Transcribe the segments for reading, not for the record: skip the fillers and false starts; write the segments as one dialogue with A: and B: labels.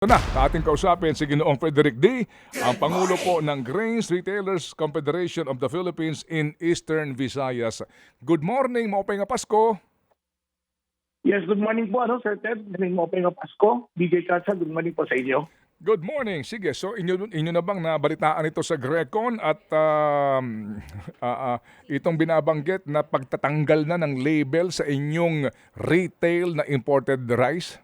A: Ito na, ating kausapin si Ginoong Frederick D., ang Pangulo po ng Grains Retailers Confederation of the Philippines in Eastern Visayas. Good morning, maupay nga Pasko.
B: Yes, good morning po, Sir Ted. Galing mo pa Pasko. DJ Katsa, good morning po sa inyo.
A: Good morning. Sige, so inyo na bang nabalitaan ito sa GRECON at itong binabanggit na pagtatanggal na ng label sa inyong retail na imported rice?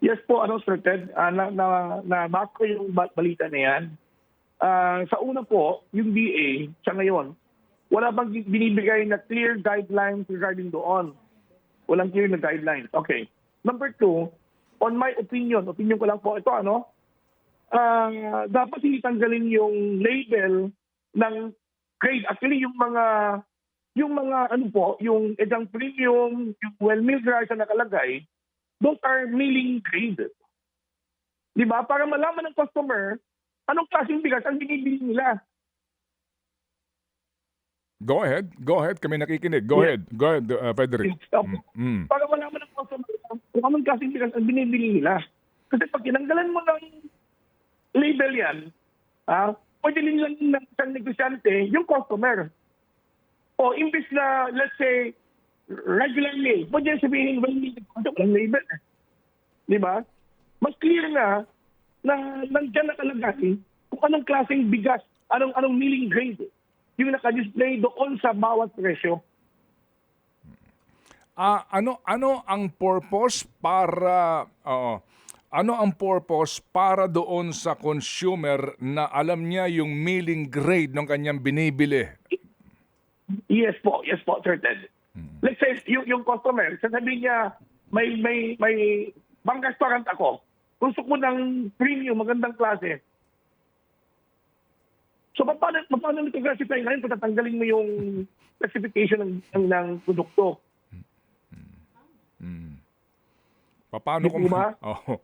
B: Yes po, Sir Ted. Na-back ko yung balita na yan. Sa una po, yung DA, sa ngayon, wala bang binibigay na clear guidelines regarding doon? Walang clear na guidelines. Okay. Number two, on my opinion ko lang po ito, dapat hindi tanggalin yung label ng grade. Actually, yung mga yung edang premium, yung well-milled rice na nakalagay, those are milling grade. Di ba? Para malaman ng customer, anong klaseng bigas ang binibili nila.
A: Go ahead. Kami nakikinig. Go ahead, Frederick.
B: Para malaman ng customer kung anong klaseng bigas ang binibili nila. Kasi pag tinanggalan mo ng label yan, pwede din lang ng isang negosyante yung customer. O imbis na, let's say, regular meal, pwede sabihin, walang label. Di ba? Mas clear na nandiyan nakalagay kung anong klaseng bigas, anong milling grade yung naka-display doon sa bawat presyo.
A: Ano ang purpose para doon sa consumer na alam niya yung milling grade ng kanyang binibili?
B: Yes po, Sir Ted. Let's say, yung customer, sasabihin niya, may bang restaurant ako, gusto ko ng premium, magandang klase. So, paano nito classify ngayon kung tatanggalin mo yung classification ng produkto?
A: Paano kung...
B: Ba?
A: Oh.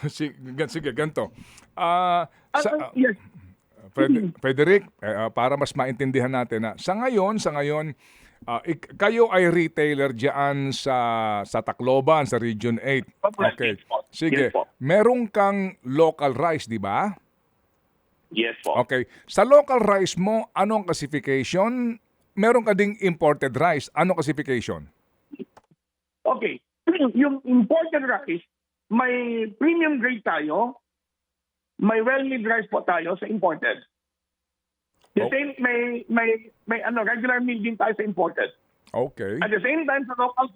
A: Sige, ganito.
B: Yes.
A: Frederick, para mas maintindihan natin, sa ngayon, kayo ay retailer diyan sa Tacloban, sa Region 8. Okay. Sige. Meron kang local rice, di ba?
B: Yes po.
A: Okay. Sa local rice mo, anong classification? Meron ka ding imported rice. Anong classification?
B: Okay. Yung imported rice, may premium grade tayo, may well-made rice po tayo sa imported. The same, may regular meal din tayo sa imported.
A: Okay.
B: At the same time, sa local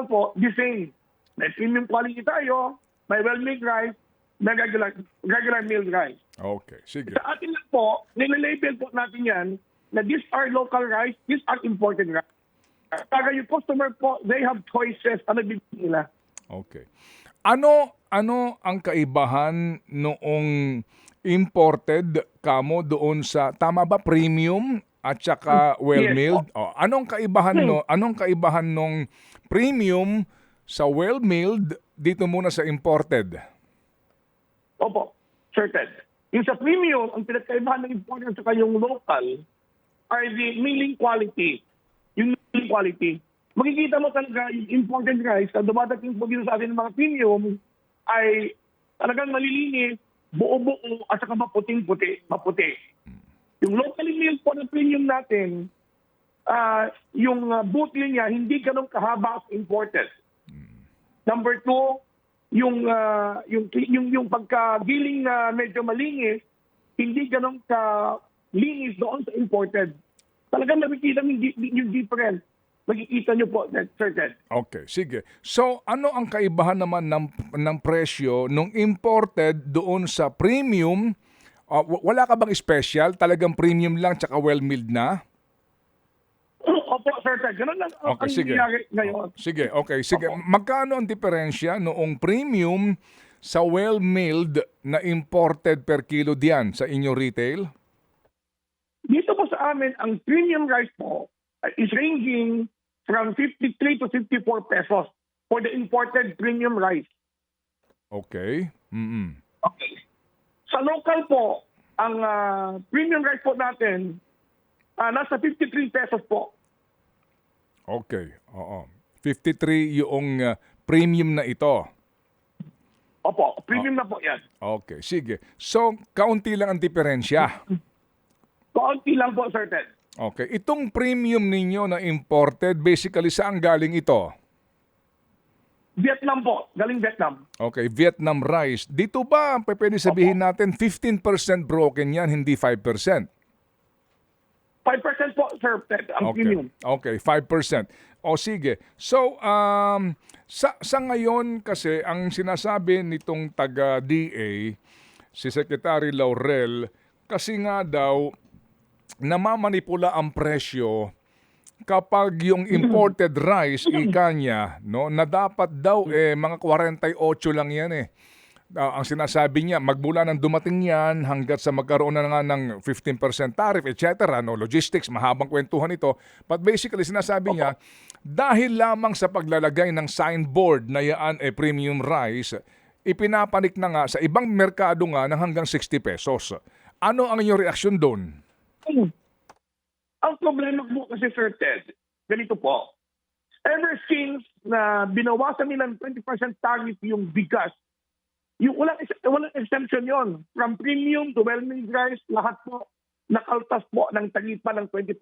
B: po, the same. May premium quality tayo, may well-made rice, may regular milled rice.
A: Okay, sige.
B: Sa atin lang po, nililabel po natin yan na these are local rice, these are imported rice. Para yung customer po, they have choices. Ano bibili nila?
A: Okay. Ano ang kaibahan noong imported kamo doon sa, tama ba, premium at saka well-milled?
B: Yes,
A: Oh, anong kaibahan nung premium sa well-milled dito muna sa imported?
B: Opo, Sir Ted. Yung sa premium, ang pinagkaibahan ng imported sa yung local are the milling quality. Yung milling quality. Makikita mo talaga yung imported rice na dumadating po dito sa atin ng mga premium ay talagang malilinis, buo-buo, at saka maputi. Yung locally milled po ng premium natin, yung bootle niya hindi ganun kahaba as imported. Number two, yung pagkagiling na medyo malinis, hindi ganun ka-linis doon sa imported. Talagang nakikita yung difference. Makikita nyo po, Sir Ted.
A: Okay, sige. So, ano ang kaibahan naman ng presyo nung imported doon sa premium? Wala ka bang special? Talagang premium lang tsaka well-milled na?
B: Opo, Sir Ted. Ganun lang ang nangyayari ngayon.
A: Sige, okay. Sige.
B: Opo.
A: Magkano ang diferensya noong premium sa well-milled na imported per kilo diyan sa inyong retail?
B: Dito po sa amin, ang premium rice po is ranging from 53 to 54 pesos for the imported premium rice.
A: Okay.
B: Okay. Sa local po, ang premium rice po natin, nasa 53 pesos po.
A: Okay. Oo. 53 yung premium na ito.
B: Opo, premium na po yan.
A: Okay, sige. So, kaunti lang ang diferensya.
B: Kaunti lang po, Sir Ted.
A: Okay. Itong premium ninyo na imported, basically saan galing ito?
B: Vietnam po, galing Vietnam.
A: Okay, Vietnam rice. Dito ba, pwede sabihin natin, 15% broken yan, hindi 5%?
B: 5% po, Sir Ted, ang premium.
A: Okay, 5%. O sige. So, sa ngayon kasi, ang sinasabi nitong taga-DA, si Secretary Laurel, kasi nga daw, namamanipula ang presyo kapag yung imported rice, ika niya, no, na dapat daw, mga 48 lang yan eh. Ang sinasabi niya, magmula nang dumating yan hanggat sa magkaroon na nga ng 15% tariff, etc. No, logistics, mahabang kwentuhan ito. But basically, sinasabi niya, dahil lamang sa paglalagay ng signboard na yan premium rice, ipinapanik na nga sa ibang merkado nga ng hanggang 60 pesos. Ano ang inyong reaksyon doon?
B: Ang problema po kasi, Sir Ted, ganito po. Ever since na binawasan nila ng 20% tariff yung bigas, yung walang exemption yon. From premium to well-made rice, lahat po nakaltas po ng taripa ng 20%.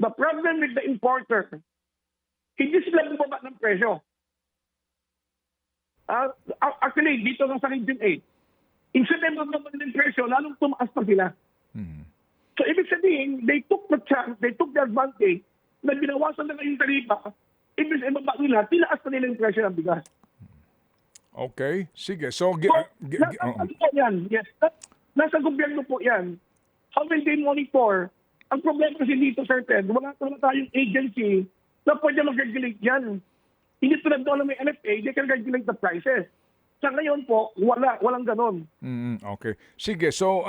B: The problem with the importer, hindi sila bumaba ng presyo. Actually, dito lang sa Region 8, instead na bumaba ng presyo, lalong tumaas pa sila. So, ibig sabihin, they took the chance, they took the advantage na binawasan na yung taripa, ibig sabihin, ibaba nila, tinaas na nila yung presyo ng bigas.
A: Okay, sige. So,
B: Ano po yan? Yes. Nasa gobyerno po yan. How will they monitor? Ang problema kasi dito, Sir Ted, wala tayong agency na pwede mag-regulate yan. Hindi tulad doon na may NFA, they can regulate the prices. Sa ngayon po, walang ganon.
A: Okay. Sige, so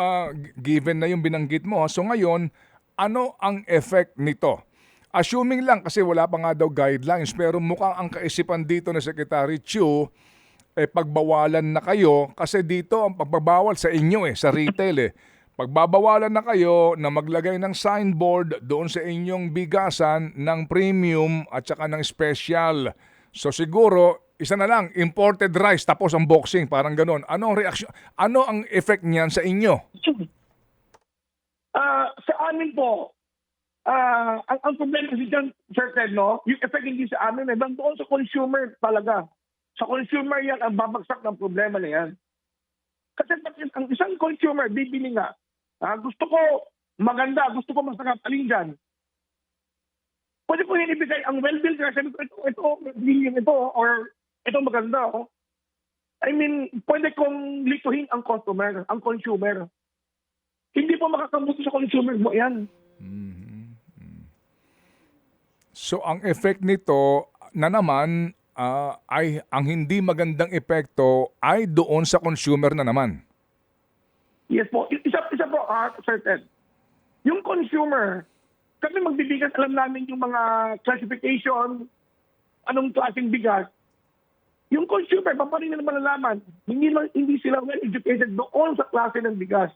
A: given na yung binanggit mo, so ngayon, ano ang effect nito? Assuming lang, kasi wala pa nga daw guidelines, pero mukhang ang kaisipan dito na Secretary Chu, pagbawalan na kayo, kasi dito ang pagbabawal sa inyo sa retail Pagbabawalan na kayo na maglagay ng signboard doon sa inyong bigasan ng premium at saka ng special. So siguro, isa na lang, imported rice tapos ang boxing, parang ganon. Ano ang reaction? Ano ang effect niyan sa inyo?
B: Sa amin po, ang problema kasi dyan, Sir Ted, no? Yung effect hindi sa amin, doon sa consumer talaga. Sa consumer yan, ang babagsak ng problema na yan. Kasi ang isang consumer, bibili nga, gusto ko maganda, gusto ko masarap, alin dyan. Pwede ko yung ibigay ang well-built rice, ito, or ito maganda. Oh. I mean, pwede kong lituhin ang customer, ang consumer. Hindi po makakabuti sa consumer mo yan.
A: So ang effect nito na naman ay ang hindi magandang epekto ay doon sa consumer na naman.
B: Yes po. Isa po, Sir Ted. Yung consumer, kami magbibigas, alam namin yung mga classification, anong klaseng bigas. Yung consumer, paparin na malalaman, hindi sila well-educated doon sa klase ng bigas.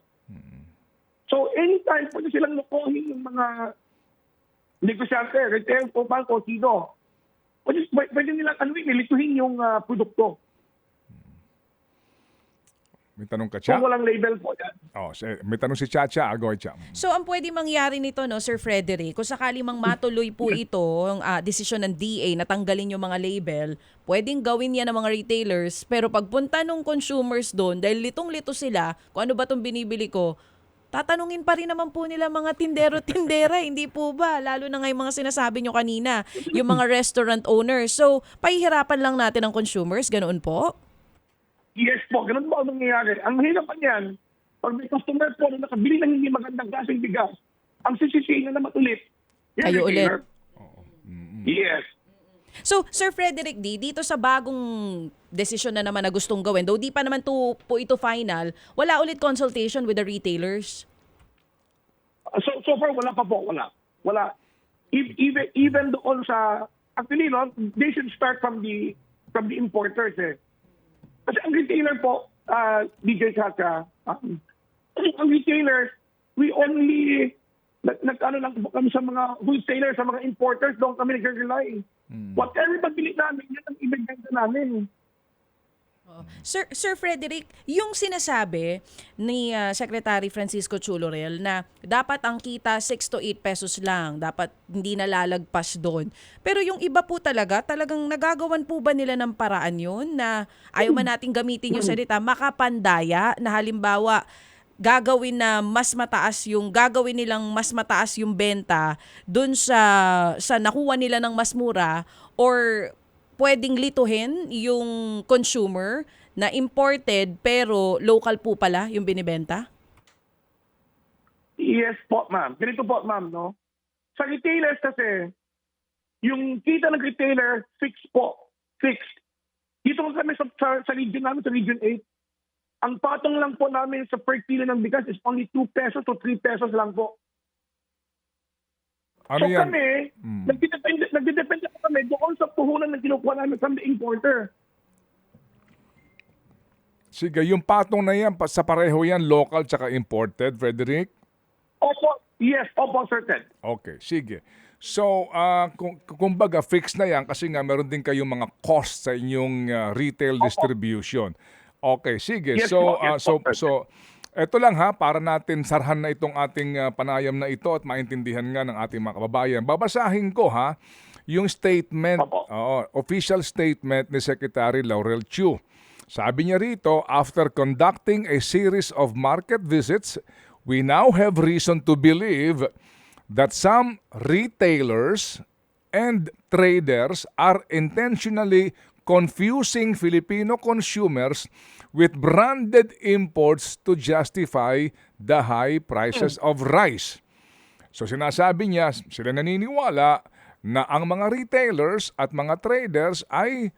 B: So anytime, pwede silang nakuhin yung mga negosyante, retail, o banko, sino. Pwede nilang nilituhin yung produkto.
A: May tanong ka, Cha?
B: Kung walang label po yan.
A: May tanong si Chacha. Go, Cha.
C: So, ang pwede mangyari nito, no, Sir Frederick, kung sakali mang matuloy po ito, ang desisyon ng DA na tanggalin yung mga label, pwedeng gawin yan ng mga retailers, pero pagpunta ng consumers doon, dahil litong-lito sila, kung ano ba itong binibili ko, tatanungin pa rin naman po nila mga tindero-tindera, hindi po ba? Lalo na nga yung mga sinasabi nyo kanina, yung mga restaurant owners. So, pahihirapan lang natin ang consumers, ganoon po?
B: Yes po, ganun po ang nangyayari. Ang hirapan yan, pag may customer po na nakabili ng hindi magandang klaseng bigas, ang sisisiin na naman ulit.
C: Kayo ulit.
B: Yes.
C: So, Sir Frederick D, dito sa bagong desisyon na naman na gustong gawin, though di pa naman po ito final, wala ulit consultation with the retailers?
B: So far, wala pa po. Wala. Even doon sa, actually, no, they should start from the importers Kasi ang retailer po, DJ Chacha, ang retailers, we only, nag-ano lang po kami sa mga wholesalers, sa mga importers, doon kami nag-rely. Whatever pabili namin, yan ang ibigay namin.
C: Sir Frederick, yung sinasabi ni Secretary Francisco Chulorel na dapat ang kita 6 to 8 pesos lang, dapat hindi nalalagpas doon. Pero yung iba po talagang nagagawan po ba nila ng paraan yun na ayaw man nating gamitin yung salita, makapandaya na halimbawa gagawin nilang mas mataas yung benta doon sa nakuha nila ng mas mura, or pwedeng lituhin yung consumer na imported pero local po pala yung binibenta?
B: Yes po, ma'am. Ganito po, ma'am, no? Sa retailers kasi, yung kita ng retailer, fixed po. Fixed. Dito kami sa region namin, sa Region 8, ang patong lang po namin sa per kilo ng bigas is only 2 pesos to 3 pesos lang po.
A: Ano
B: So
A: yan?
B: kami, nagdidepende po kami doon sa puhunan na kinukuha namin from the importer.
A: Sige, yung patong na yan, sa pareho yan, local tsaka imported, Frederick?
B: Opo, yes, opo, certain.
A: Okay, sige. So, kumbaga, fixed na yan kasi nga meron din kayong mga cost sa inyong retail distribution. Okay, sige.
B: Yes
A: So,
B: po, yes po,
A: so eto lang ha, para natin sarhan na itong ating panayam na ito at maintindihan nga ng ating mga kababayan. Babasahin ko ha, yung statement,
B: Opo.
A: official statement ni Secretary Laurel Chu. Sabi niya rito, after conducting a series of market visits, we now have reason to believe that some retailers and traders are intentionally confusing Filipino consumers with branded imports to justify the high prices of rice. So sinasabi niya, sila naniniwala na ang mga retailers at mga traders ay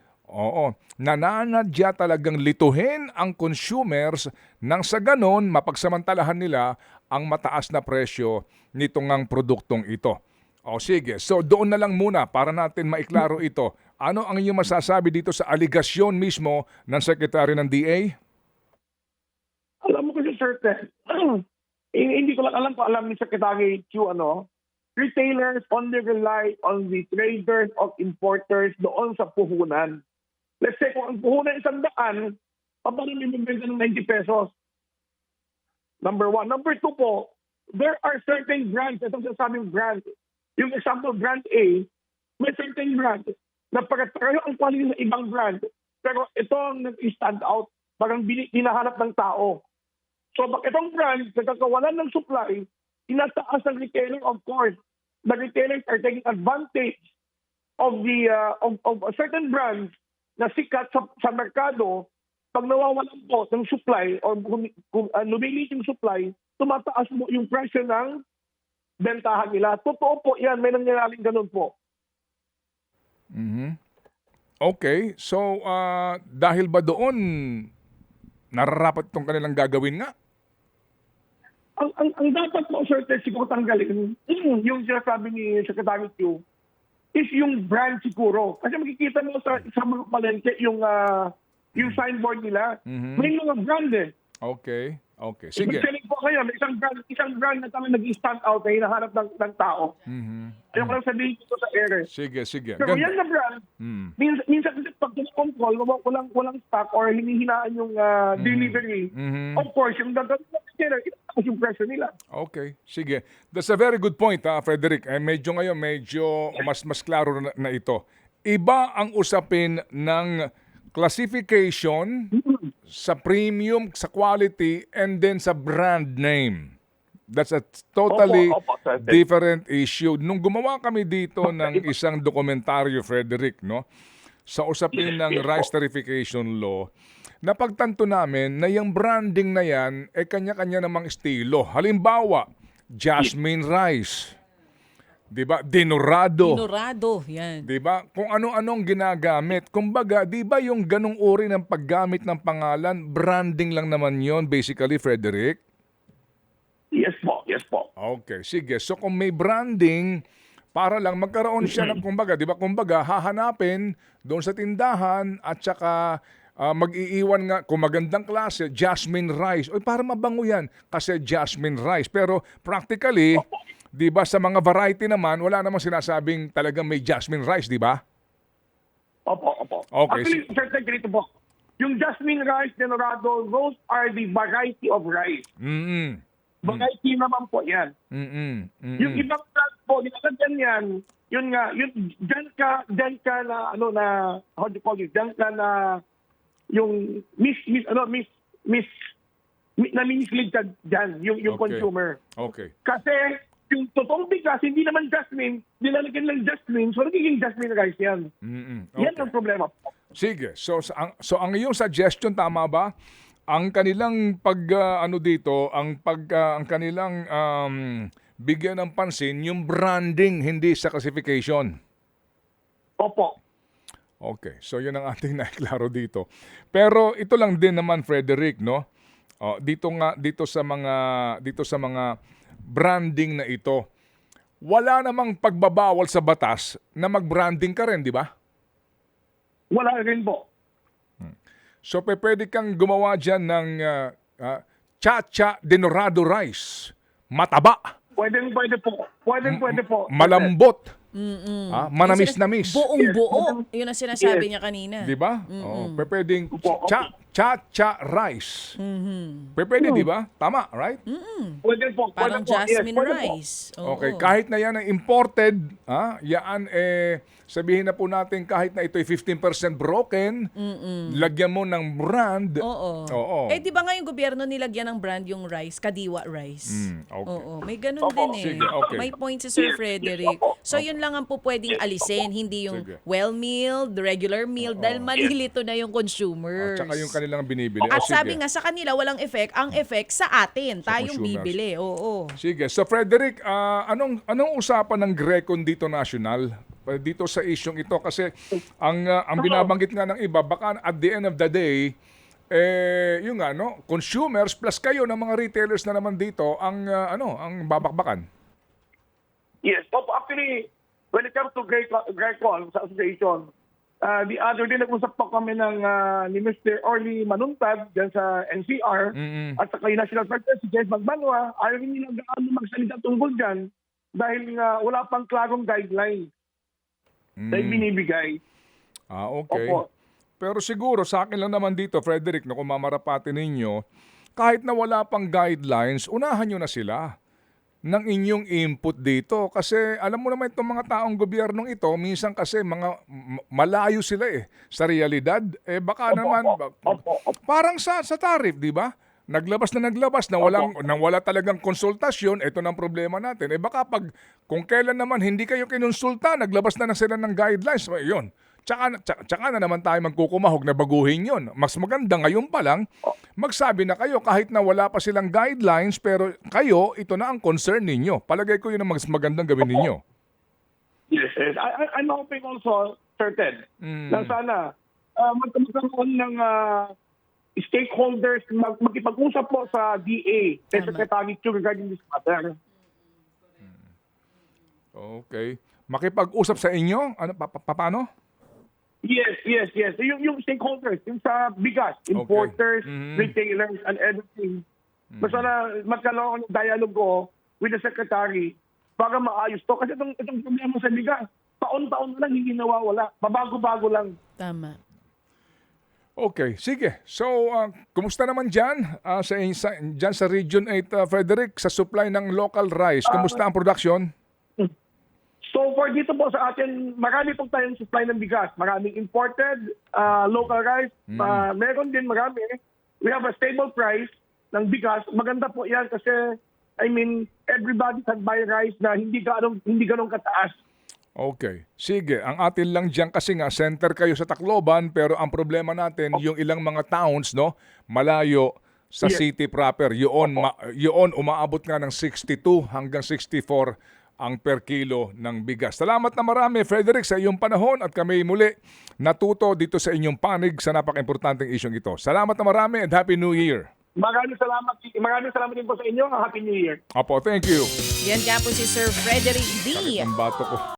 A: nananadya talagang lituhin ang consumers nang sa ganon mapagsamantalahan nila ang mataas na presyo nitong ang produktong ito. O sige, so doon na lang muna para natin maiklaro ito. Ano ang inyong masasabi dito sa aligasyon mismo ng Secretary ng DA?
B: Alam mo kasi, certain, hindi ko lang alam kung alam ni Secretary Q, retailers only rely on the traders of importers doon sa puhunan. Let's say kung ang puhunan 100, paano may mabenta ng 90 pesos? Number one. Number two po, there are certain brands, itong sasabing brand, yung example brand A, may certain brand na pagkatarayo ang quality ng ibang brand, pero ito ang nag-stand out, parang hinahanap ng tao. So pag itong brand, nagkakawalan ng supply, inataas ng retailer, of course. The retailers are taking advantage of the of certain brands na sikat sa merkado. Pag nawawalan po ng supply or kung lumilit yung supply, tumataas mo yung presyo ng bentahan nila. Totoo po yan, may nangyayaring ganun po.
A: Okay, so dahil ba doon nararapat itong kanilang gagawin nga?
B: Ang dapat po, sir, siguro tanggalin, yung sinasabi ni Secretary Q, is yung brand siguro. Kasi makikita mo sa mga palengke yung signboard nila. May mga brand eh.
A: Okay, sige.
B: Mag-selling po kayo, may isang brand na talagang nag-stand out na hinahanap ng tao. Ayaw ko lang sabihin ito sa air.
A: Sige.
B: Pero yan na brand, minsan kasi pag control, walang stock or hinihinaan yung delivery. Of course, yung gagawin ng retailer, itaas yung presyo nila.
A: Okay, sige. That's a very good point, Frederick. Medyo mas klaro na ito. Iba ang usapin ng classification sa premium, sa quality, and then sa brand name. That's a totally
B: Opo,
A: different issue. Nung gumawa kami dito ng isang dokumentaryo, Frederick, no, sa usapin ng rice tarification law, napagtanto namin na yung branding na yan ay kanya-kanya namang estilo. Halimbawa, jasmine rice. Diba? Dinorado.
C: Yan.
A: Diba? Kung ano-anong ginagamit. Kumbaga, diba yung ganong uri ng paggamit ng pangalan, branding lang naman yon basically, Frederick?
B: Yes po.
A: Okay, sige. So kung may branding, para lang magkaroon siya ng, kumbaga, hahanapin doon sa tindahan at saka mag-iiwan nga, kung magandang klase, jasmine rice. O para mabango yan kasi jasmine rice. Pero practically, di ba sa mga variety naman, wala namang sinasabing talagang may jasmine rice, di ba?
B: Opo.
A: Okay.
B: Actually, certain ganito po. Yung jasmine rice, denorado, those are the variety of rice.
A: Mm-mm.
B: Variety naman po yan.
A: Mm-mm. Mm-mm.
B: Yung ibang plant po, nilalagyan yan, yun nga, yun, dyan ka na, ano na, how do you call it, dyan ka na, yung nami-mislead ka dyan, yung
A: Okay.
B: consumer.
A: Okay.
B: Kasi, yung totoong bigas, hindi naman jasmine, nilalagyan lang jasmine, so nagiging jasmine rice yan.
A: Mm-mm.
B: Yan
A: Okay.
B: ang problema po.
A: Sige. So ang iyong suggestion tama ba? Ang kanilang ang kanilang bigyan ng pansin yung branding, hindi sa classification.
B: Opo.
A: Okay. So yun ang ating naiklaro dito. Pero ito lang din naman, Frederick, no? Dito sa mga branding na ito. Wala namang pagbabawal sa batas na mag-branding ka rin, di ba?
B: Wala rin po.
A: So pwede kang gumawa dyan ng cha-cha denorado rice. Mataba.
B: Pwede po. Pwede po.
A: Malambot.
C: Yung
A: Manamis-namis.
C: Buong buo. Yun ang sinasabi niya kanina.
A: Di ba? Pwedeng cha-cha rice. Pwede, di ba? Tama, right?
B: Pwede po.
C: Parang
B: Pwede po.
C: jasmine
B: Pwede po.
C: rice. Oo.
A: Okay, kahit na yan ang imported, yan sabihin na po natin kahit na ito'y 15% broken, lagyan mo ng brand.
C: Oo.
A: Oo.
C: Eh, di ba nga yung gobyerno nilagyan ng brand yung rice, Kadiwa rice?
A: Okay.
C: Oo. May ganun din eh.
A: Sige, okay.
C: May point si Sir Frederick. So, yun lang ang po pwedeng alisin, hindi yung
A: Sige.
C: well-milled, regular meal, dahil malilito na yung consumers.
A: Tsaka yung kanilang binibili.
C: At
A: O,
C: sabi
A: sige.
C: nga, sa kanila walang effect. Ang effect sa atin, tayong
A: consumers.
C: bibili. Oo.
A: Sige. So Frederick, anong usapan ng Grecon dito national? Dito sa isyong ito kasi ang binabanggit nga ng iba baka at the end of the day yung consumers plus kayo ng mga retailers na naman dito ang babakbakan.
B: Yes. Opo, actually, when it comes to Grecon sa association, the other day nag-usap po kami ni Mr. Orly Manuntad dyan sa NCR at sa kay National President si James Magbanwa, ayaw rin nilang gaano magsalita tungkol dyan dahil wala pang klarong guidelines na binibigay.
A: Okay.
B: Opo.
A: Pero siguro sa akin lang naman dito, Frederick, kung mamarapati ninyo, kahit na wala pang guidelines, unahan nyo na sila ng inyong input dito. Kasi alam mo naman itong mga taong gobyernong ito, minsan kasi malayo sila sa realidad. Baka naman, parang sa tariff, di ba? Naglabas na wala talagang konsultasyon, ito na ang problema natin. Baka kung kailan naman hindi kayo kinonsulta, naglabas na sila ng guidelines, yun. Tsaka na naman tayo magkukumahog na baguhin yun. Mas maganda ngayon pa lang, magsabi na kayo kahit na wala pa silang guidelines, pero kayo, ito na ang concern ninyo. Palagay ko yun ang mas magandang gawin ninyo.
B: Yes. I'm hoping also, Sir Ted, na sana magkaroon ng stakeholders magkipag-usap po sa DA kay Secretary Chu regarding this matter.
A: Okay. Makipag-usap sa inyo? Paano?
B: Yes. Yung stakeholders, yung sa bigas, importers, retailers, and everything. Basta na magkaroon ng dialogue ko with the Secretary para maayos to. Kasi itong problema sa bigas, taon-taon lang hindi nawawala. Pabago-bago lang.
C: Tama.
A: Okay, sige. So, kumusta naman dyan? Dyan sa Region 8, Frederick, sa supply ng local rice, kumusta ang production?
B: So for dito po sa atin, marami po tayong supply ng bigas. Maraming imported, local rice. Meron din marami. We have a stable price ng bigas. Maganda po yan kasi, everybody can buy rice na hindi ganong kataas.
A: Okay. Sige, ang atin lang dyan kasi nga, center kayo sa Tacloban, pero ang problema natin, yung ilang mga towns, malayo sa city proper. Yun umaabot nga ng 62 hanggang 64 ang per kilo ng bigas. Salamat na marami, Frederick, sa iyong panahon at kami muli natuto dito sa inyong panig sa napaka-importanteng isyong ito. Salamat na marami and Happy New Year.
B: Maraming salamat din po sa inyo. Happy New Year.
A: Apo, thank you.
C: Yan nga po si Sir Frederick D.
A: Ang bato ko.